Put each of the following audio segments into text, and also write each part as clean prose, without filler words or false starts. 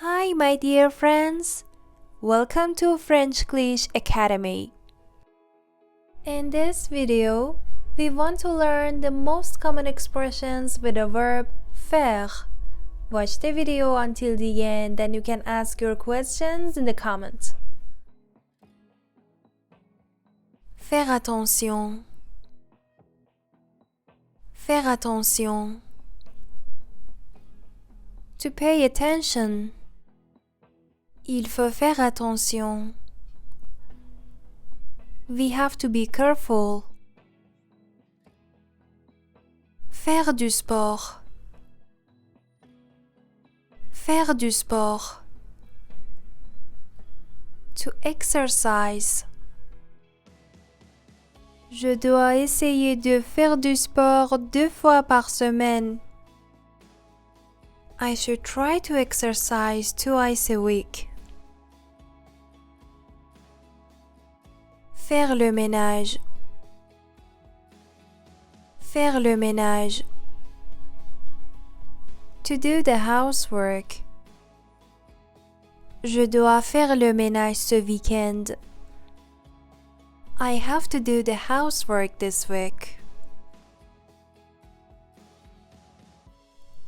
Hi, my dear friends. Welcome to Frenchglish Academy. In this video, we want to learn the most common expressions with the verb faire. Watch the video until the end, then you can ask your questions in the comments. Faire attention. Faire attention. To pay attention. Il faut faire attention. We have to be careful. Faire du sport. Faire du sport. To exercise. Je dois essayer de faire du sport 2 fois par semaine. I should try to exercise twice a week. Faire le ménage. Faire le ménage. To do the housework. Je dois faire le ménage ce week-end. I have to do the housework this week.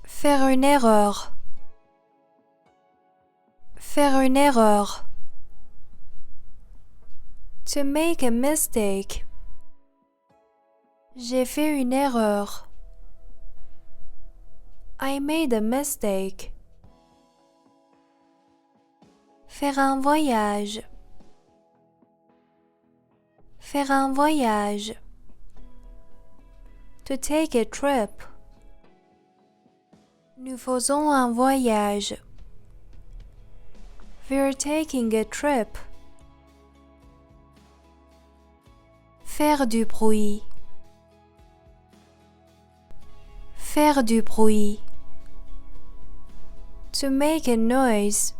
Faire une erreur. Faire une erreur. To make a mistake. J'ai fait une erreur. I made a mistake. Faire un voyage. Faire un voyage. To take a trip. Nous faisons un voyage. We're taking a trip. Faire du bruit. Faire du bruit. To make a noise.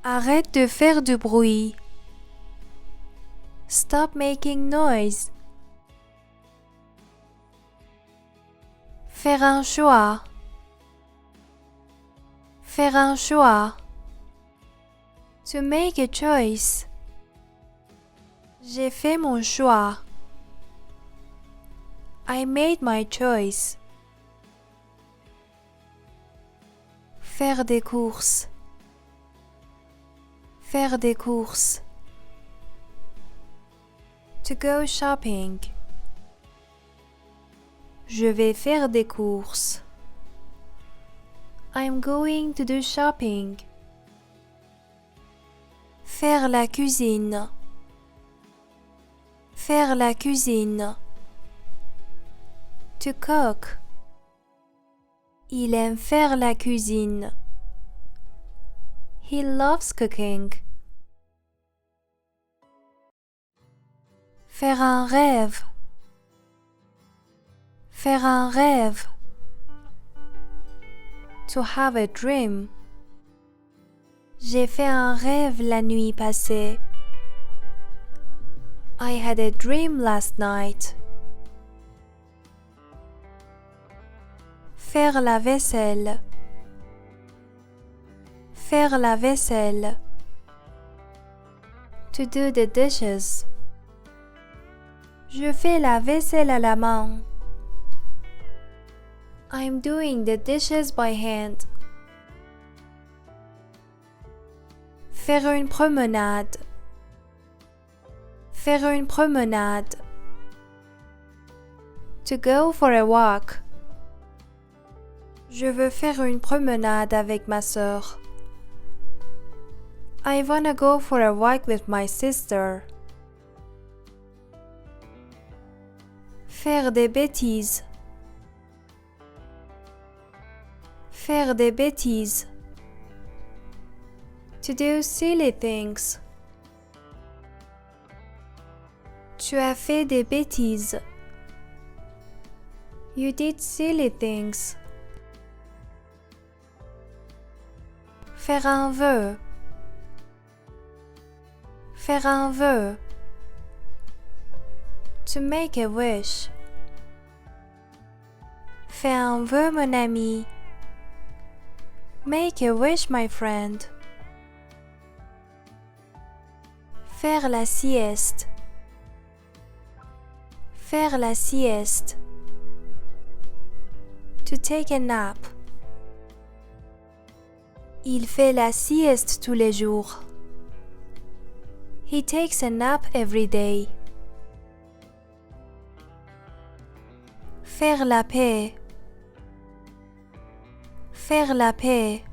Arrête de faire du bruit. Stop making noise. Faire un choix. Faire un choix. To make a choice. J'ai fait mon choix. I made my choice. Faire des courses. Faire des courses. To go shopping. Je vais faire des courses. I'm going to do shopping. Faire la cuisine. Faire la cuisine. To cook. Il aime faire la cuisine. He loves cooking. Faire un rêve. Faire un rêve. To have a dream. J'ai fait un rêve la nuit passée. I had a dream last night. Faire la vaisselle. Faire la vaisselle. To do the dishes. Je fais la vaisselle à la main. I'm doing the dishes by hand. Faire une promenade. Faire une promenade. To go for a walk. Je veux faire une promenade avec ma sœur. I wanna go for a walk with my sister. Faire des bêtises. Faire des bêtises. To do silly things. Tu as fait des bêtises. You did silly things. Faire un vœu. Faire un vœu. To make a wish. Fais un vœu, mon ami. Make a wish, my friend. Faire la sieste. Faire la sieste. To take a nap. Il fait la sieste tous les jours. He takes a nap every day. Faire la paix. Faire la paix.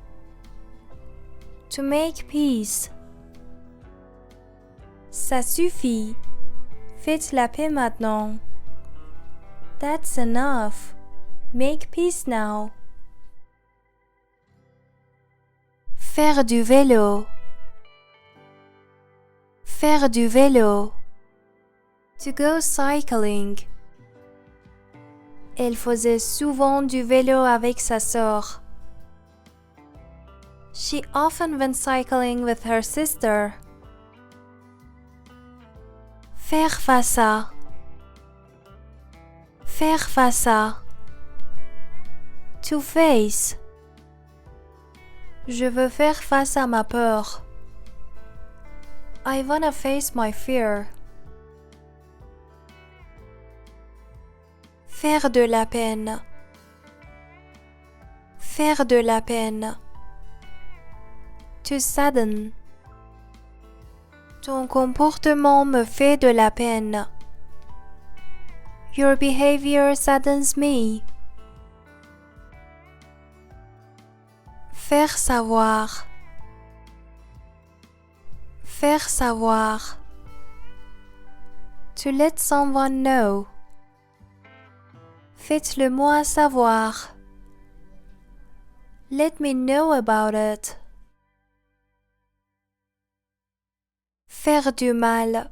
To make peace. Ça suffit. Faites la paix maintenant. That's enough. Make peace now. Faire du vélo. Faire du vélo. To go cycling. Elle faisait souvent du vélo avec sa sœur. She often went cycling with her sister. Faire face à. Faire face à. To face. Je veux faire face à ma peur. I wanna face my fear. Faire de la peine. Faire de la peine. To sadden. Ton comportement me fait de la peine. Your behavior saddens me. Faire savoir. Faire savoir. To let someone know. Faites-le moi savoir. Let me know about it. Faire du mal.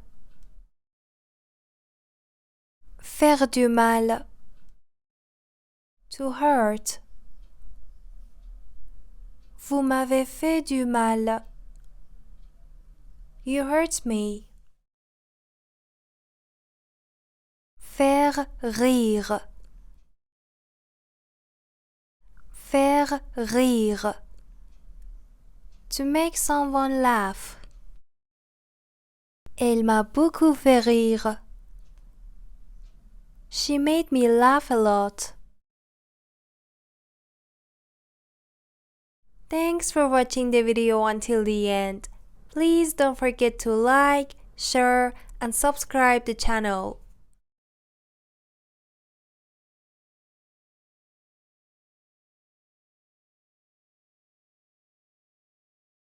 Faire du mal. To hurt. Vous m'avez fait du mal. You hurt me. Faire rire. Faire rire. To make someone laugh. Elle m'a beaucoup fait rire. She made me laugh a lot. Thanks for watching the video until the end. Please don't forget to like, share, and subscribe the channel.